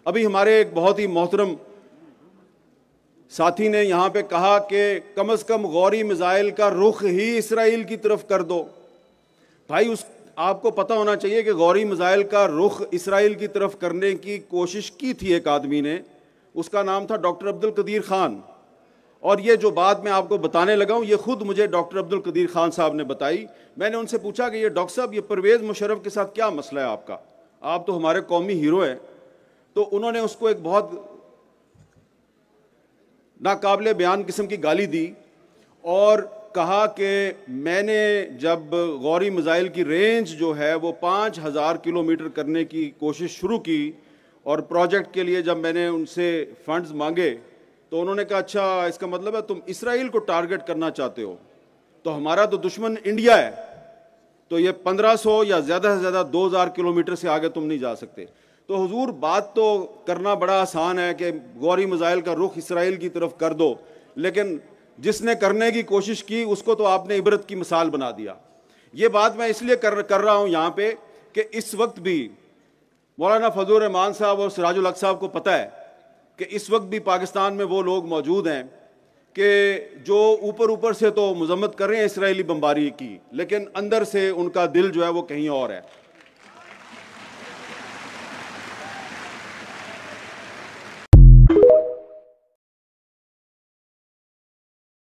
अभी हमारे एक बहुत ही मोहतरम साथी ने यहाँ पे कहा कि कम से कम गौरी मिसाइल का रुख ही इसराइल की तरफ कर दो। भाई उस आपको पता होना चाहिए कि गौरी मिसाइल का रुख इसराइल की तरफ करने की कोशिश की थी एक आदमी ने, उसका नाम था डॉक्टर अब्दुल कदीर खान। और ये जो बात मैं आपको बताने लगा हूँ ये खुद मुझे डॉक्टर अब्दुल कदीर खान साहब ने बताई। मैंने उनसे पूछा कि ये डॉक्टर साहब ये परवेज़ मुशर्रफ के साथ क्या मसला है आपका, आप तो हमारे कौमी हीरो हैं। तो उन्होंने उसको एक बहुत नाकाबिले बयान किस्म की गाली दी और कहा कि मैंने जब गौरी मिसाइल की रेंज जो है वो 5000 किलोमीटर करने की कोशिश शुरू की और प्रोजेक्ट के लिए जब मैंने उनसे फंड्स मांगे तो उन्होंने कहा अच्छा इसका मतलब है तुम इसराइल को टारगेट करना चाहते हो, तो हमारा तो दुश्मन इंडिया है, तो ये 1500 या ज़्यादा से ज़्यादा 2000 किलोमीटर से आगे तुम नहीं जा सकते। तो हुजूर बात तो करना बड़ा आसान है कि गौरी मिसाइल का रुख इसराइल की तरफ कर दो, लेकिन जिसने करने की कोशिश की उसको तो आपने इबरत की मिसाल बना दिया। ये बात मैं इसलिए कर रहा हूँ यहाँ पे कि इस वक्त भी मौलाना फजलुर रहमान साहब और सिराजुल हक साहब को पता है कि इस वक्त भी पाकिस्तान में वो लोग मौजूद हैं कि जो ऊपर से तो मजम्मत कर रहे हैं इसराइली बमबारी की, लेकिन अंदर से उनका दिल जो है वो कहीं और है।